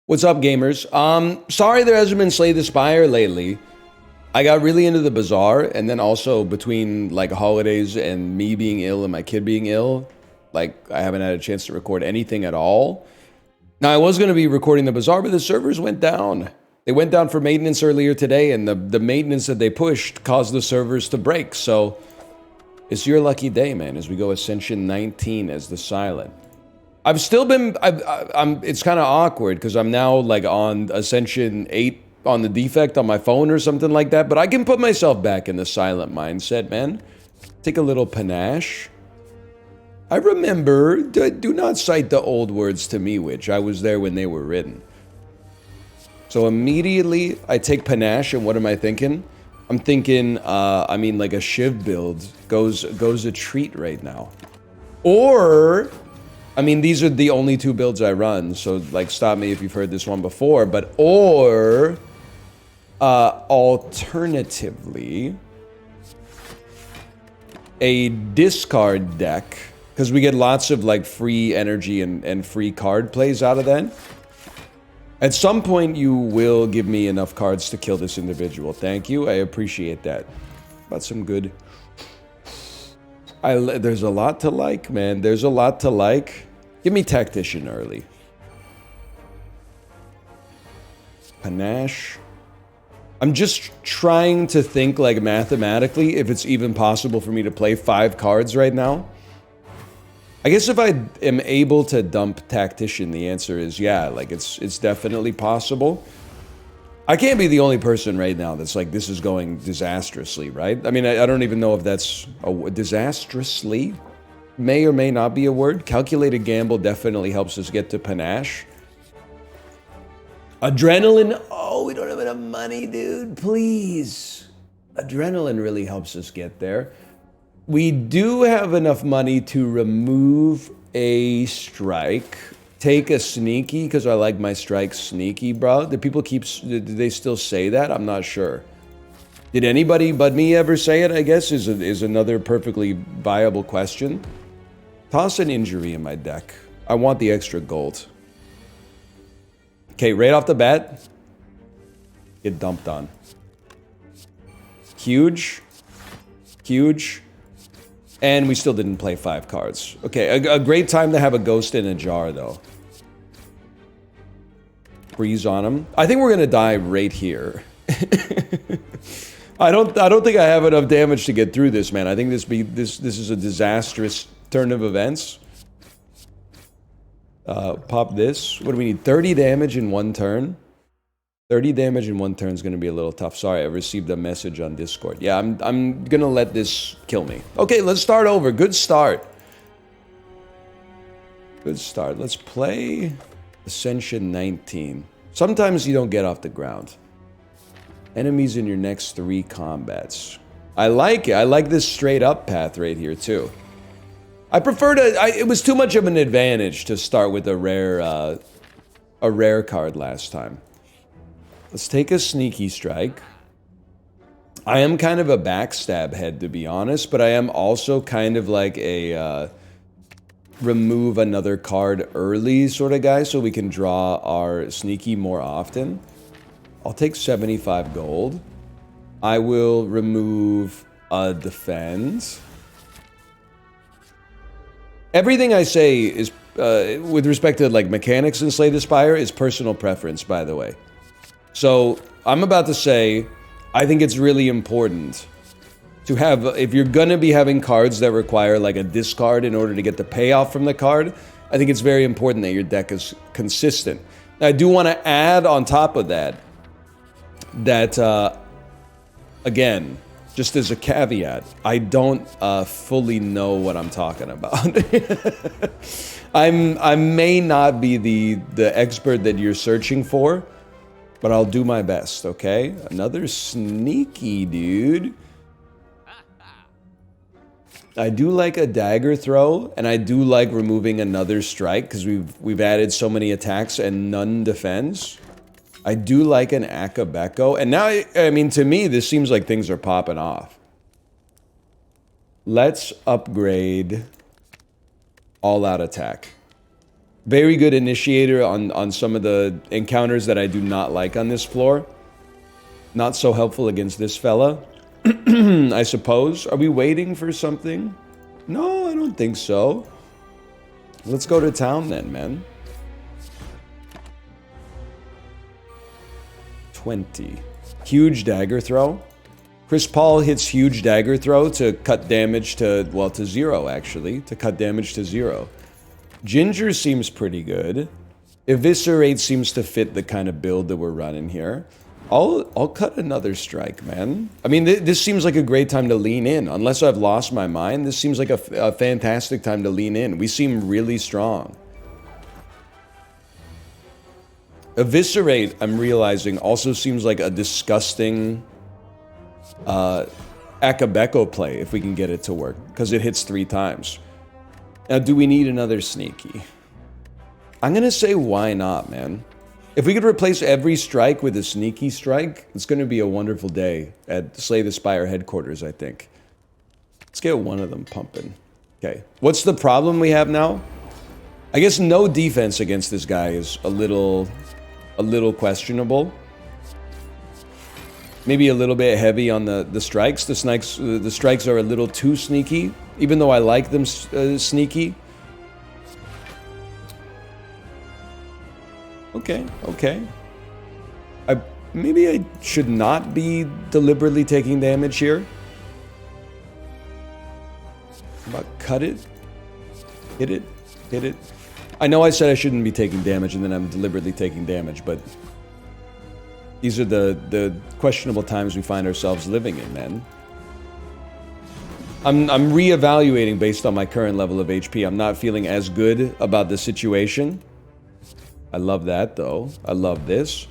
What's up, gamers? Sorry there hasn't been Slay the Spire lately. I got really into the bazaar, and then also between like holidays and me being ill and my kid being ill, like I haven't had a chance to record anything at all. Now I was going to be recording the bazaar, but the servers went down. They went down for maintenance earlier today, and the maintenance that they pushed caused the servers to break. So it's your lucky day, man, as we go Ascension 19 as the Silent. I've still been, it's kind of awkward because I'm now like on Ascension 8 on the defect on my phone or something like that, but I can put myself back in the silent mindset, man. Take a little panache. I remember, do not cite the old words to me, which I was there when they were written. So immediately I take panache, and what am I thinking? I'm thinking, I mean, like a Shiv build goes a treat right now. Or, I mean, these are the only two builds I run, so like stop me if you've heard this one before, but or alternatively a discard deck, because we get lots of like free energy and free card plays out of that. At some point you will give me enough cards to kill this individual. Thank you, I appreciate that. But some good... there's a lot to like, man. There's a lot to like. Give me Tactician early. Panache. I'm just trying to think like mathematically if it's even possible for me to play 5 cards right now. I guess if I am able to dump Tactician, the answer is yeah, like it's definitely possible. I can't be the only person right now that's like, this is going disastrously, right? I mean, I don't even know if that's disastrously. May or may not be a word. Calculated gamble definitely helps us get to panache. Adrenaline. Oh, we don't have enough money, dude. Please. Adrenaline really helps us get there. We do have enough money to remove a strike. Take a sneaky, because I like my strikes sneaky, bro. Do people do they still say that? I'm not sure. Did anybody but me ever say it, I guess, is another perfectly viable question. Toss an injury in my deck. I want the extra gold. Okay, right off the bat, get dumped on. Huge. Huge. And we still didn't play 5 cards. Okay, a great time to have a ghost in a jar, though. Freeze on him. I think we're gonna die right here. I don't think I have enough damage to get through this, man. I think this is a disastrous turn of events. Pop this. What do we need? 30 damage in 1 turn. 30 damage in 1 turn is going to be a little tough. Sorry, I received a message on Discord. Yeah, I'm going to let this kill me. Okay, let's start over. Good start. Good start. Let's play Ascension 19. Sometimes you don't get off the ground. Enemies in your next 3 combats. I like it. I like this straight up path right here too. I prefer to... it was too much of an advantage to start with a rare card last time. Let's take a sneaky strike. I am kind of a backstab head, to be honest, but I am also kind of like a remove another card early sort of guy, so we can draw our sneaky more often. I'll take 75 gold. I will remove a defend. Everything I say is, with respect to like mechanics in Slay the Spire, is personal preference, by the way. So, I'm about to say, I think it's really important to have, if you're gonna be having cards that require like a discard in order to get the payoff from the card, I think it's very important that your deck is consistent. Now, I do want to add on top of that, again, just as a caveat, I don't fully know what I'm talking about. I may not be the expert that you're searching for, but I'll do my best, okay? Another sneaky dude. I do like a dagger throw, and I do like removing another strike, because we've added so many attacks and none defends. I do like an Akabeko, and now, I mean, to me, this seems like things are popping off. Let's upgrade all-out attack. Very good initiator on some of the encounters that I do not like on this floor. Not so helpful against this fella, I suppose. Are we waiting for something? No, I don't think so. Let's go to town then, man. 20. Huge dagger throw. Chris Paul hits huge dagger throw to cut damage to, well, to 0, actually. To cut damage to 0. Ginger seems pretty good. Eviscerate seems to fit the kind of build that we're running here. I'll cut another strike, man. I mean, this seems like a great time to lean in. Unless I've lost my mind, this seems like a fantastic time to lean in. We seem really strong. Eviscerate, I'm realizing, also seems like a disgusting Akabeko play if we can get it to work, because it hits 3 times. Now, do we need another sneaky? I'm gonna say why not, man. If we could replace every strike with a sneaky strike, it's gonna be a wonderful day at Slay the Spire headquarters, I think. Let's get one of them pumping. Okay, what's the problem we have now? I guess no defense against this guy is a little questionable. Maybe a little bit heavy on the strikes. The strikes are a little too sneaky, even though I like them sneaky. Okay. Maybe I should not be deliberately taking damage here. How about cut it? Hit it. I know I said I shouldn't be taking damage and then I'm deliberately taking damage, but these are the questionable times we find ourselves living in, man. I'm reevaluating based on my current level of HP. I'm not feeling as good about the situation. I love that, though. I love this.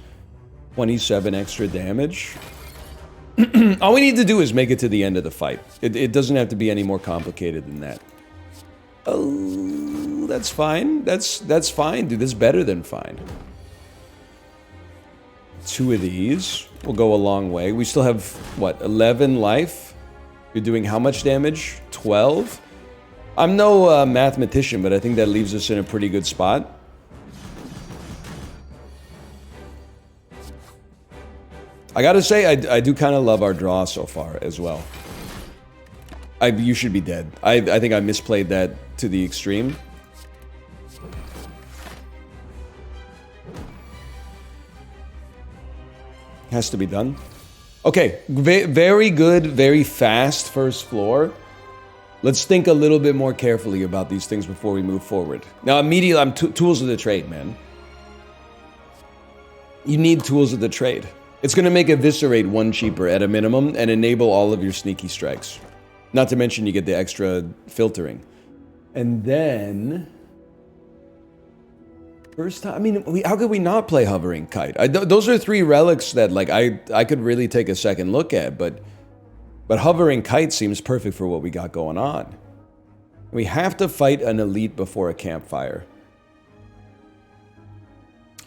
27 extra damage. All we need to do is make it to the end of the fight. It doesn't have to be any more complicated than that. Oh, that's fine. That's fine, dude. That's better than fine. 2 of these will go a long way. We still have, what, 11 life? You're doing how much damage? 12? I'm no mathematician, but I think that leaves us in a pretty good spot. I gotta say, I do kind of love our draw so far as well. You should be dead. I think I misplayed that to the extreme. Has to be done. Okay, very good, very fast first floor. Let's think a little bit more carefully about these things before we move forward. Now, immediately, I'm tools of the trade, man. You need tools of the trade. It's going to make Eviscerate 1 cheaper at a minimum and enable all of your sneaky strikes. Not to mention you get the extra filtering. And then... First time, I mean, how could we not play Hovering Kite? Those are 3 relics that, like, I could really take a second look at, but Hovering Kite seems perfect for what we got going on. We have to fight an elite before a campfire.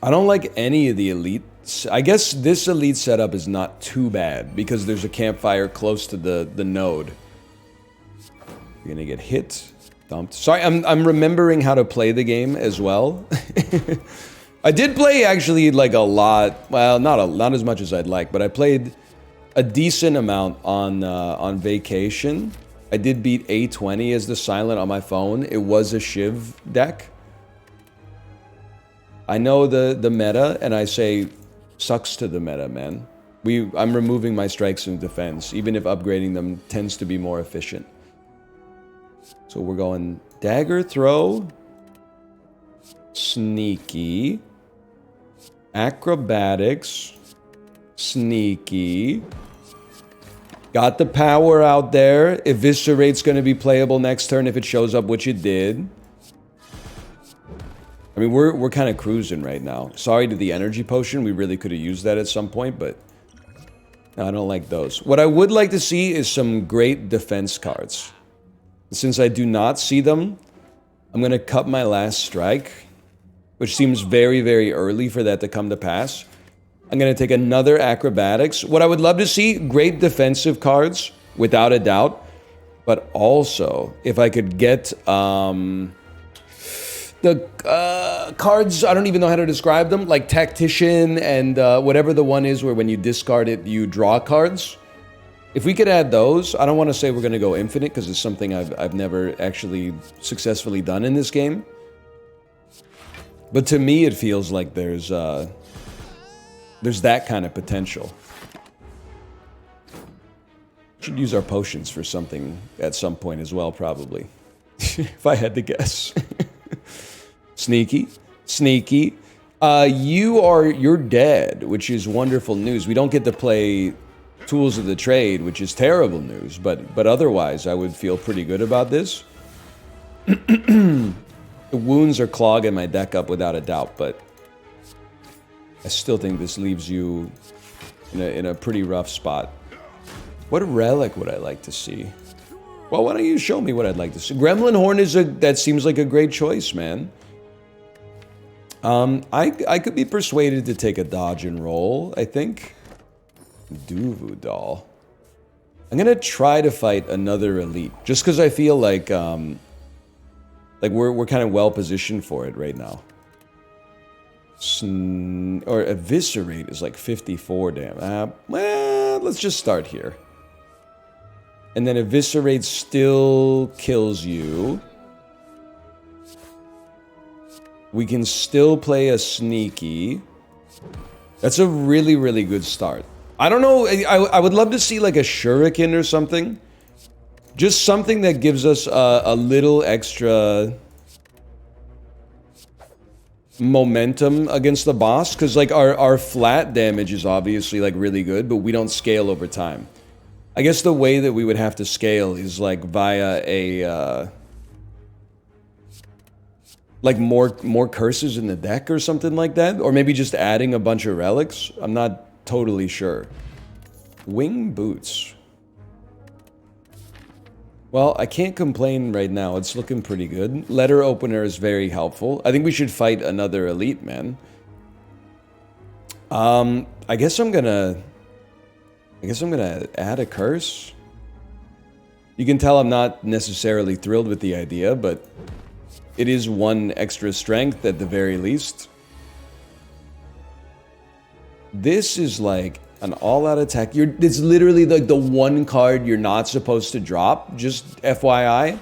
I don't like any of the elites. I guess this elite setup is not too bad because there's a campfire close to the node. You're gonna get hit. Dumped. Sorry, I'm remembering how to play the game as well. I did play actually like a lot. Well, not as much as I'd like, but I played a decent amount on vacation. I did beat A20 as the silent on my phone. It was a Shiv deck. I know the meta, and I say sucks to the meta, man. I'm removing my strikes in defense, even if upgrading them tends to be more efficient. So we're going dagger throw, sneaky, acrobatics, sneaky. Got the power out there. Eviscerate's going to be playable next turn if it shows up, which it did. I mean, we're kind of cruising right now. Sorry to the energy potion. We really could have used that at some point, but no, I don't like those. What I would like to see is some great defense cards. Since I do not see them, I'm going to cut my last strike, which seems very, very early for that to come to pass. I'm going to take another acrobatics. What I would love to see, great defensive cards, without a doubt. But also, if I could get The cards, I don't even know how to describe them, like Tactician and whatever the one is where when you discard it, you draw cards. If we could add those, I don't want to say we're going to go infinite because it's something I've never actually successfully done in this game. But to me, it feels like there's that kind of potential. Should use our potions for something at some point as well, probably. If I had to guess. Sneaky. Sneaky. You're dead, which is wonderful news. We don't get to play Tools of the Trade, which is terrible news, but otherwise I would feel pretty good about this. The wounds are clogging my deck up without a doubt, but I still think this leaves you in a pretty rough spot. What relic would I like to see? Well, why don't you show me what I'd like to see? Gremlin Horn that seems like a great choice, man. I could be persuaded to take a dodge and roll, I think. Duvu Doll. I'm gonna try to fight another elite, just because I feel like we're kind of well positioned for it right now. Or Eviscerate is like 54 damn. Well, let's just start here. And then Eviscerate still kills you. We can still play a Sneaky. That's a really, really good start. I don't know, I would love to see like a Shuriken or something. Just something that gives us a little extra momentum against the boss. Because like our flat damage is obviously like really good, but we don't scale over time. I guess the way that we would have to scale is like via a... like more curses in the deck or something like that? Or maybe just adding a bunch of relics? I'm not totally sure. Wing Boots. Well, I can't complain right now. It's looking pretty good. Letter Opener is very helpful. I think we should fight another elite, man. I guess I'm gonna add a curse. You can tell I'm not necessarily thrilled with the idea, but it is one extra strength at the very least. This is like an all-out attack. It's literally like the one card you're not supposed to drop. Just FYI.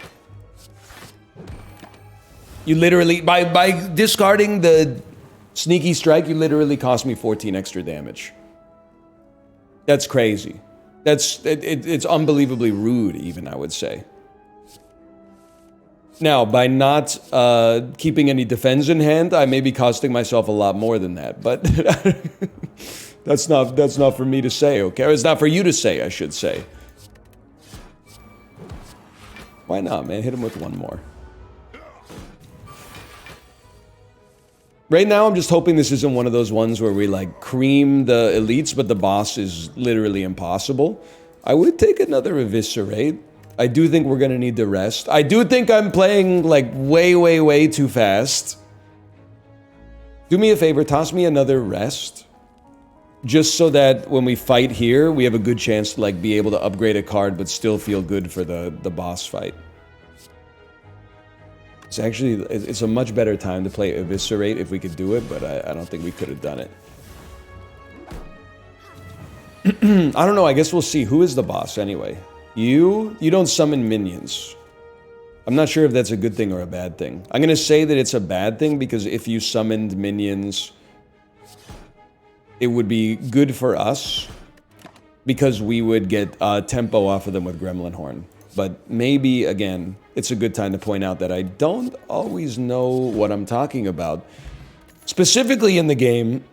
You literally, by discarding the Sneaky Strike, you literally cost me 14 extra damage. That's crazy. It's unbelievably rude, even, I would say. Now, by not keeping any defense in hand, I may be costing myself a lot more than that, but that's not for me to say, okay? Or it's not for you to say, I should say. Why not, man? Hit him with one more. Right now, I'm just hoping this isn't one of those ones where we, like, cream the elites, but the boss is literally impossible. I would take another Eviscerate. I do think we're gonna need to rest. I do think I'm playing, like, way, way, way too fast. Do me a favor, toss me another rest. Just so that when we fight here, we have a good chance to, like, be able to upgrade a card but still feel good for the boss fight. It's a much better time to play Eviscerate if we could do it, but I don't think we could have done it. I don't know, I guess we'll see. Who is the boss, anyway? You don't summon minions. I'm not sure if that's a good thing or a bad thing. I'm going to say that it's a bad thing because if you summoned minions, it would be good for us because we would get tempo off of them with Gremlin Horn. But maybe, again, it's a good time to point out that I don't always know what I'm talking about. Specifically in the game,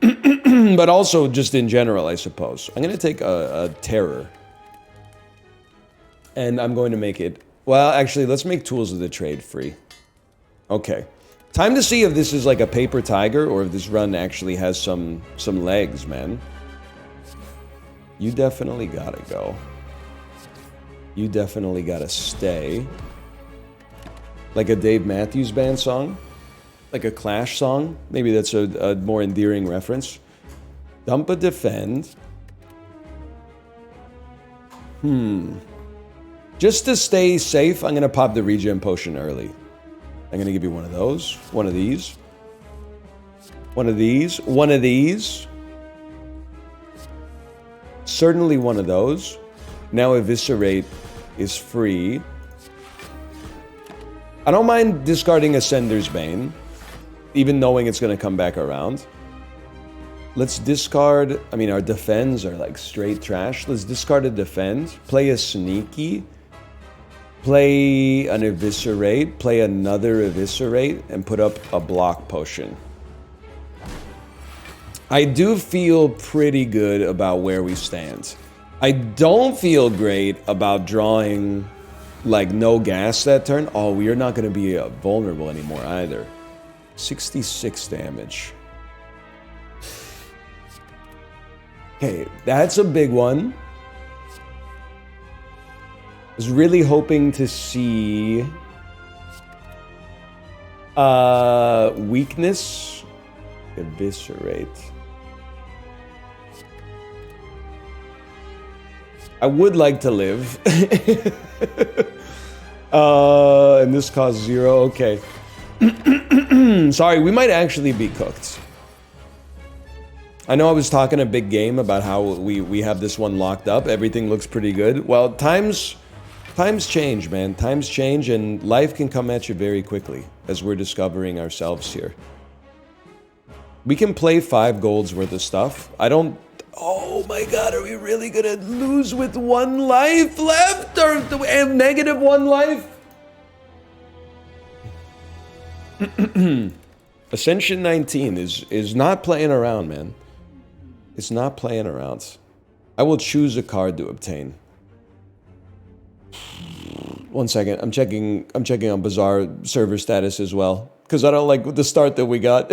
but also just in general, I suppose. I'm going to take a Terror. And I'm going to make it... Well, actually, let's make Tools of the Trade free. Okay. Time to see if this is like a paper tiger or if this run actually has some legs, man. You definitely gotta go. You definitely gotta stay. Like a Dave Matthews Band song? Like a Clash song? Maybe that's a more endearing reference. Dump a defend. Just to stay safe, I'm gonna pop the regen potion early. I'm gonna give you one of those, one of these, one of these, one of these. Certainly one of those. Now Eviscerate is free. I don't mind discarding Ascender's Bane, even knowing it's gonna come back around. Let's discard, I mean, our defends are like straight trash. Let's discard a defend, play a sneaky, play an eviscerate, play another eviscerate, and put up a block potion. I do feel pretty good about where we stand. I don't feel great about drawing like no gas that turn. Oh, we are not going to be vulnerable anymore either. 66 damage. Okay, that's a big one. I was really hoping to see weakness, eviscerate. I would like to live. And this costs 0. Okay. Sorry, we might actually be cooked. I know I was talking a big game about how we have this one locked up. Everything looks pretty good. Well, times change, man. Times change, and life can come at you very quickly as we're discovering ourselves here. We can play 5 golds worth of stuff. I don't... Oh my god, are we really gonna lose with 1 life left? Or negative 1 life? Ascension 19 is not playing around, man. It's not playing around. I will choose a card to obtain. 1 second, I'm checking on Bazaar server status as well, because I don't like the start that we got.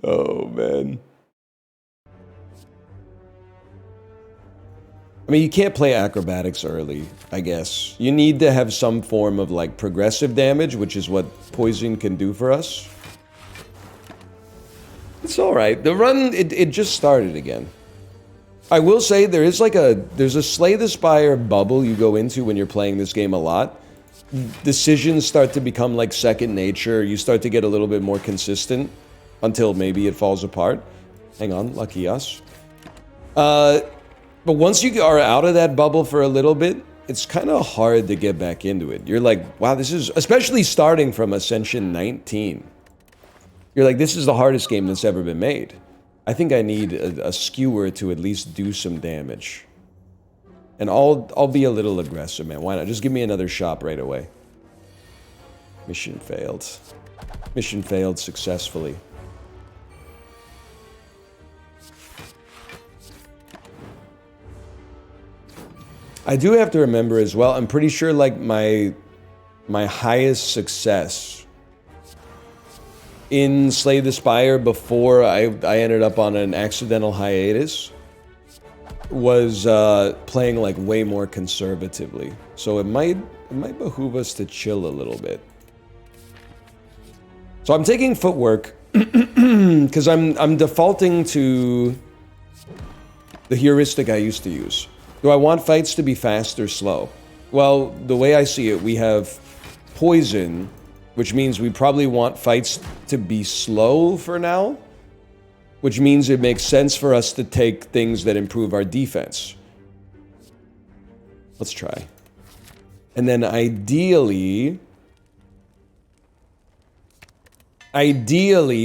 Oh man. I mean, you can't play acrobatics early, I guess. You need to have some form of like progressive damage, which is what poison can do for us. It's alright. The run, it just started again. I will say there's a Slay the Spire bubble you go into when you're playing this game a lot. Decisions start to become like second nature. You start to get a little bit more consistent until maybe it falls apart. Hang on, lucky us. But once you are out of that bubble for a little bit, it's kind of hard to get back into it. You're like, wow, this is, especially starting from Ascension 19. You're like, this is the hardest game that's ever been made. I think I need a skewer to at least do some damage. And I'll be a little aggressive, man. Why not? Just give me another shop right away. Mission failed. Mission failed successfully. I do have to remember as well, I'm pretty sure like my highest success in Slay the Spire before I ended up on an accidental hiatus was playing like way more conservatively. So it might behoove us to chill a little bit. So I'm taking footwork because I'm defaulting to the heuristic I used to use. Do I want fights to be fast or slow? Well, the way I see it, we have poison, which means we probably want fights to be slow for now, which means it makes sense for us to take things that improve our defense. Let's try. And then ideally,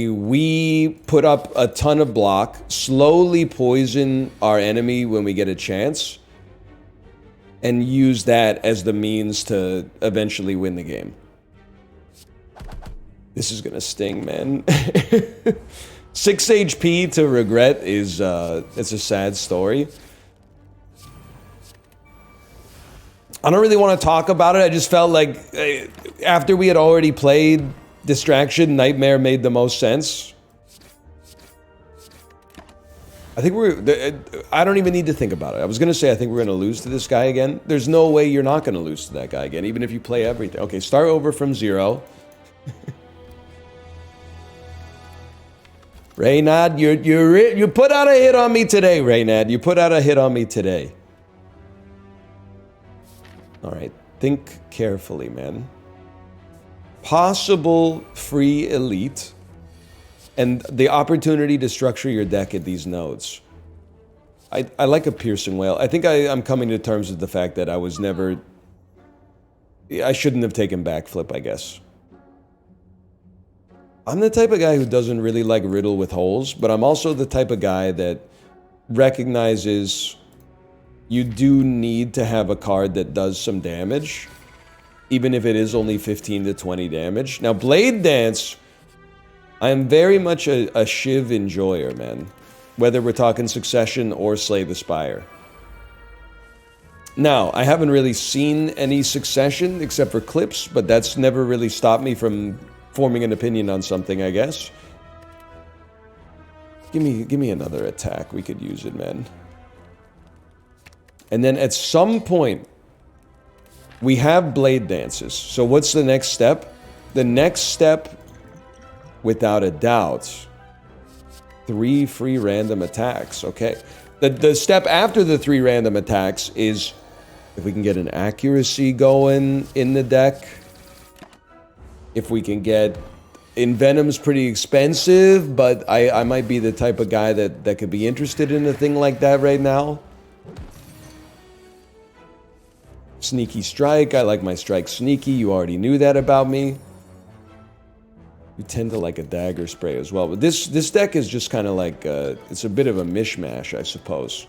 we put up a ton of block, slowly poison our enemy when we get a chance, and use that as the means to eventually win the game. This is gonna sting, man. 6 HP to regret is, it's a sad story. I don't really want to talk about it. I just felt like after we had already played Distraction, Nightmare made the most sense. I think I don't even need to think about it. I was gonna say I think we're gonna lose to this guy again. There's no way you're not gonna lose to that guy again, even if you play everything. Okay, start over from 0. Reynad, you put out a hit on me today, Reynad. You put out a hit on me today. All right, think carefully, man. possible free elite and the opportunity to structure your deck at these nodes. I like a piercing whale. I think I'm coming to terms with the fact that I shouldn't have taken backflip, I guess. I'm the type of guy who doesn't really like riddle with holes, but I'm also the type of guy that recognizes you do need to have a card that does some damage, even if it is only 15 to 20 damage. Now, Blade Dance, I am very much a Shiv enjoyer, man. Whether we're talking Succession or Slay the Spire. Now, I haven't really seen any Succession except for clips, but that's never really stopped me from forming an opinion on something, I guess. Give me another attack. We could use it, man. And then at some point, we have Blade Dances. So what's the next step? The next step, without a doubt, 3 free random attacks. Okay. The step after the 3 random attacks is if we can get an accuracy going in the deck. If we can get... Envenom's pretty expensive, but I might be the type of guy that could be interested in a thing like that right now. Sneaky Strike. I like my strike sneaky. You already knew that about me. You tend to like a dagger spray as well. But this deck is just kind of like... it's a bit of a mishmash, I suppose.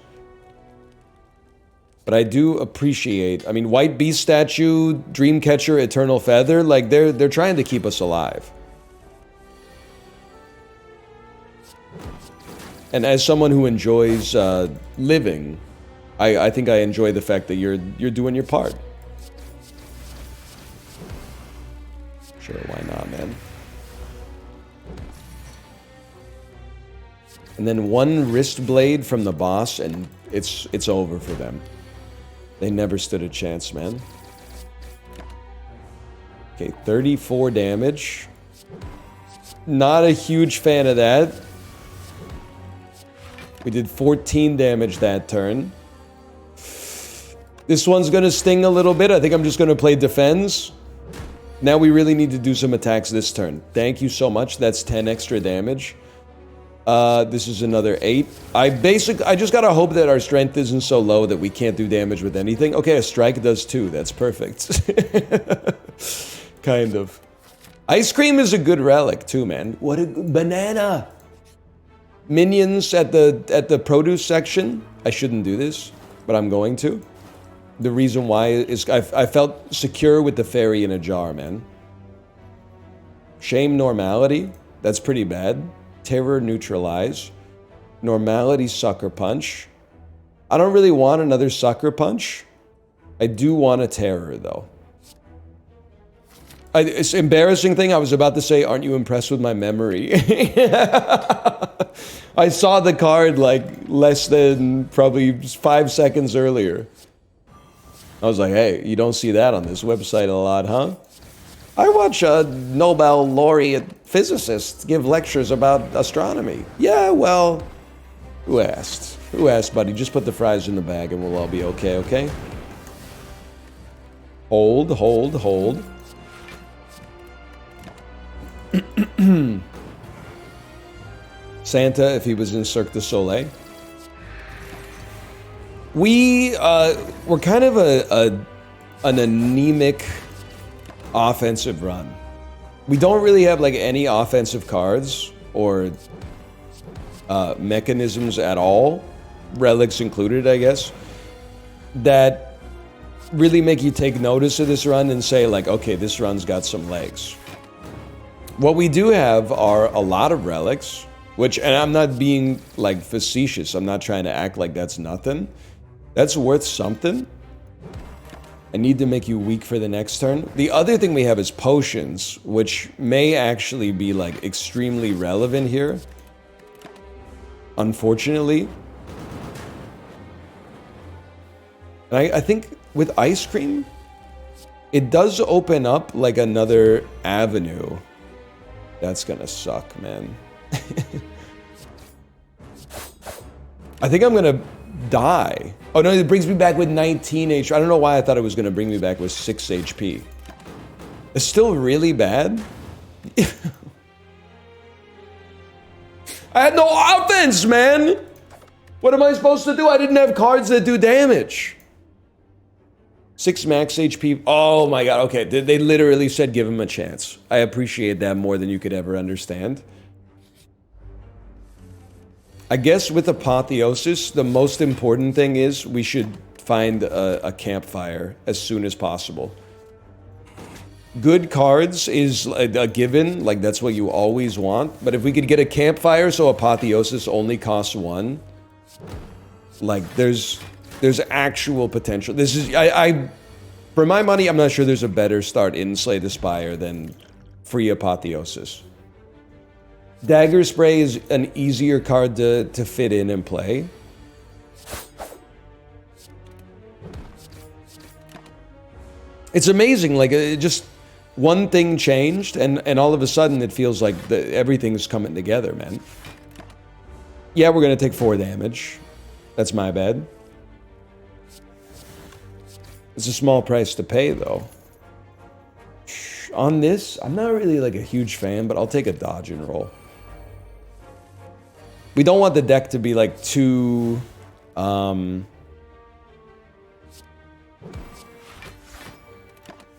But I do appreciate... I mean, White Beast Statue, Dreamcatcher, Eternal Feather, like, they're trying to keep us alive. And as someone who enjoys living, I think I enjoy the fact that you're doing your part. Sure, why not, man? And then 1 wrist blade from the boss, and it's over for them. They never stood a chance, man. Okay, 34 damage. Not a huge fan of that. We did 14 damage that turn. This one's gonna sting a little bit. I think I'm just gonna play defense. Now we really need to do some attacks this turn. Thank you so much. That's 10 extra damage. This is another 8. I just gotta hope that our strength isn't so low that we can't do damage with anything. Okay, a strike does 2. That's perfect. Kind of. Ice cream is a good relic too, man. What a banana! Minions at the produce section. I shouldn't do this, but I'm going to. The reason why is I felt secure with the fairy in a jar, man. Shame Normality. That's pretty bad. Terror Neutralize. Normality Sucker Punch. I don't really want another Sucker Punch. I do want a Terror, though. It's an embarrassing thing. I was about to say, aren't you impressed with my memory? I saw the card like less than probably 5 seconds earlier. I was like, hey, you don't see that on this website a lot, huh? I watch Nobel laureate physicists give lectures about astronomy. Yeah, well, who asked? Who asked, buddy? Just put the fries in the bag and we'll all be okay, okay? Hold, hold, hold. Santa, if he was in Cirque du Soleil. We're kind of an anemic offensive run. We don't really have like any offensive cards or mechanisms at all, relics included, I guess, that really make you take notice of this run and say like, okay, this run's got some legs. What we do have are a lot of relics, which, and I'm not being like facetious, I'm not trying to act like that's nothing. That's worth something. I need to make you weak for the next turn. The other thing we have is potions, which may actually be like extremely relevant here. Unfortunately. And I think with ice cream, it does open up like another avenue. That's gonna suck, man. I think I'm gonna die. Oh no, it brings me back with 19 HP. I don't know why I thought it was gonna bring me back with 6 HP. It's still really bad. I had no offense, man. What am I supposed to do? I didn't have cards that do damage. 6 max HP. Oh my god. Okay, they literally said give him a chance. I appreciate that more than you could ever understand. I guess with Apotheosis, the most important thing is we should find a campfire as soon as possible. Good cards is a given, like that's what you always want. But if we could get a campfire so Apotheosis only costs 1, like there's actual potential. This is for my money, I'm not sure there's a better start in Slay the Spire than free Apotheosis. Dagger Spray is an easier card to fit in and play. It's amazing, like just one thing changed and all of a sudden it feels like everything's coming together, man. Yeah, we're gonna take 4 damage. That's my bad. It's a small price to pay though. On this, I'm not really like a huge fan, but I'll take a dodge and roll. We don't want the deck to be like too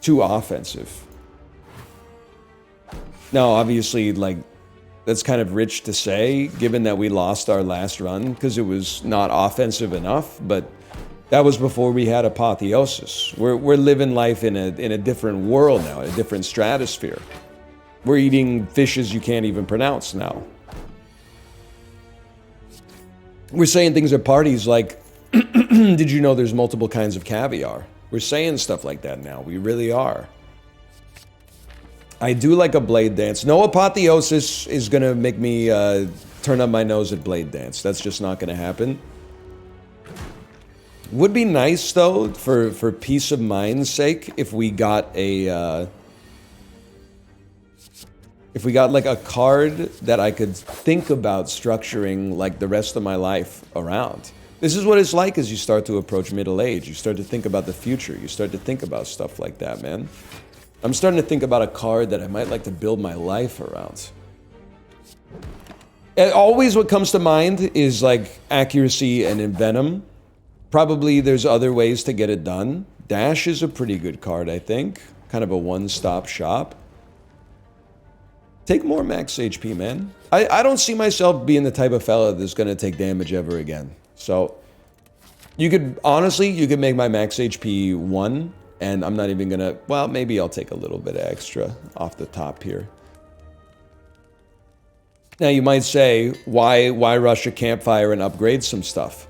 offensive. Now, obviously, like, that's kind of rich to say, given that we lost our last run, because it was not offensive enough, but that was before we had Apotheosis. We're living life in a different world now, a different stratosphere. We're eating fishes you can't even pronounce now. We're saying things at parties like, did you know there's multiple kinds of caviar? We're saying stuff like that now. We really are. I do like a Blade Dance. No Apotheosis is going to make me turn up my nose at Blade Dance. That's just not going to happen. Would be nice, though, for peace of mind's sake, if we got a... if we got, like, a card that I could think about structuring, like, the rest of my life around. This is what it's like as you start to approach middle age. You start to think about the future. You start to think about stuff like that, man. I'm starting to think about a card that I might like to build my life around. And always what comes to mind is, like, accuracy and Envenom. Probably there's other ways to get it done. Dash is a pretty good card, I think. Kind of a one-stop shop. Take more max HP, man. I don't see myself being the type of fella that's going to take damage ever again. So, you could, honestly, you could make my max HP 1, and I'm not even going to, well, maybe I'll take a little bit of extra off the top here. Now, you might say, why rush a campfire and upgrade some stuff?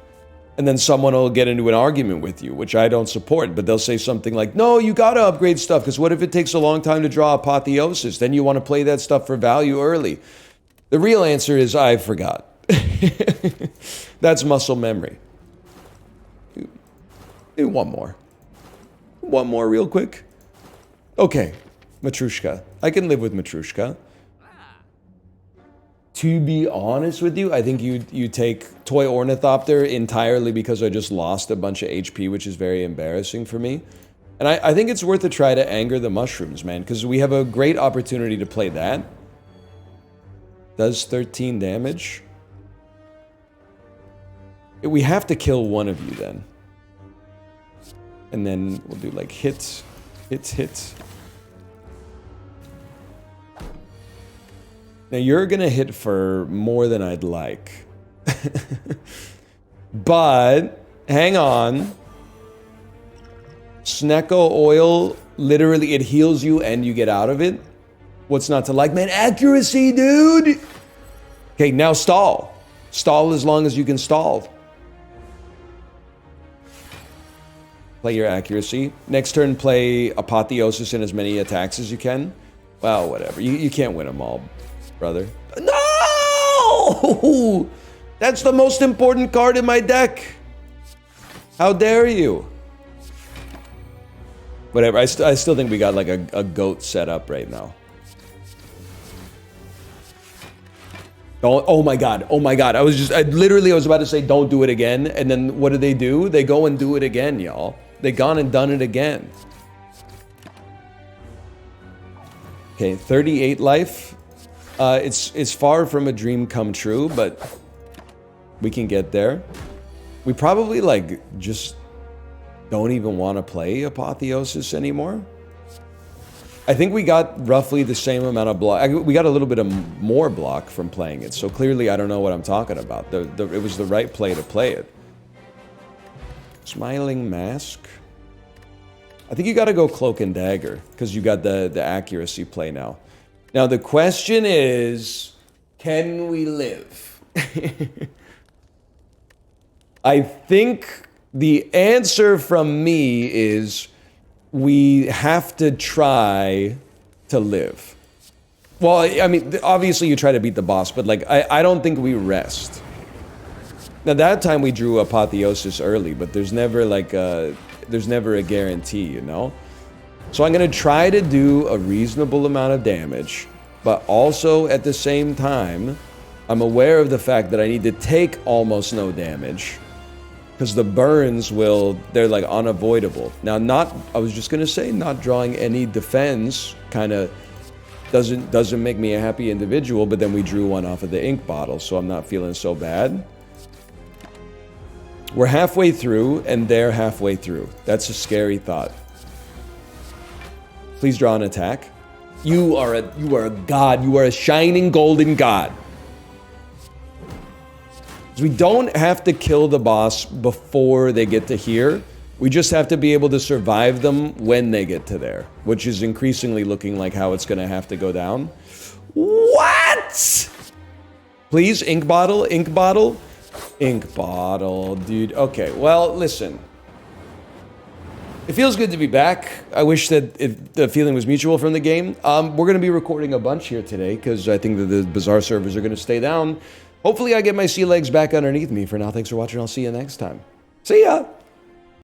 And then someone will get into an argument with you, which I don't support, but they'll say something like, no, you gotta upgrade stuff, because what if it takes a long time to draw Apotheosis? Then you want to play that stuff for value early. The real answer is, I forgot. That's muscle memory. Do one more. One more real quick. Okay, Matrushka. I can live with Matrushka. To be honest with you, I think you take Toy Ornithopter entirely because I just lost a bunch of HP, which is very embarrassing for me. And I think it's worth a try to anger the mushrooms, man, because we have a great opportunity to play that. Does 13 damage. We have to kill one of you then. And then we'll do like hits, hits, hits. Now you're gonna hit for more than I'd like. But, hang on. Snecko oil, literally it heals you and you get out of it. What's not to like? Man, accuracy, dude! Okay, now stall. Stall as long as you can stall. Play your accuracy. Next turn, play Apotheosis in as many attacks as you can. Well, whatever. You can't win them all, brother. No! That's the most important card in my deck. How dare you? Whatever. I still think we got like a goat set up right now. Oh my god. Oh my god. I was about to say don't do it again. And then what do? They go and do it again, y'all. They gone and done it again. Okay, 38 life. It's far from a dream come true, but we can get there. We probably, like, just don't even want to play Apotheosis anymore. I think we got roughly the same amount of block. We got a little bit of more block from playing it, so clearly I don't know what I'm talking about. It was the right play to play it. Smiling Mask. I think you got to go Cloak and Dagger, because you got the accuracy play now. Now the question is, can we live? I think the answer from me is we have to try to live. Well, I mean, obviously you try to beat the boss, but like, I don't think we rest. Now that time we drew Apotheosis early, but there's never like there's never a guarantee, you know? So I'm gonna try to do a reasonable amount of damage, but also at the same time, I'm aware of the fact that I need to take almost no damage, because the burns they're like unavoidable. Now I was just gonna say, not drawing any defense kind of doesn't make me a happy individual, but then we drew one off of the ink bottle, so I'm not feeling so bad. We're halfway through, and they're halfway through. That's a scary thought. Please draw an attack. You are a god. You are a shining golden god. We don't have to kill the boss before they get to here. We just have to be able to survive them when they get to there, which is increasingly looking like how it's going to have to go down. What? Please, ink bottle, ink bottle. Ink bottle, dude. Okay, well, listen. It feels good to be back. I wish that the feeling was mutual from the game. We're going to be recording a bunch here today because I think that the Bazaar servers are going to stay down. Hopefully I get my sea legs back underneath me. For now, thanks for watching. I'll see you next time. See ya!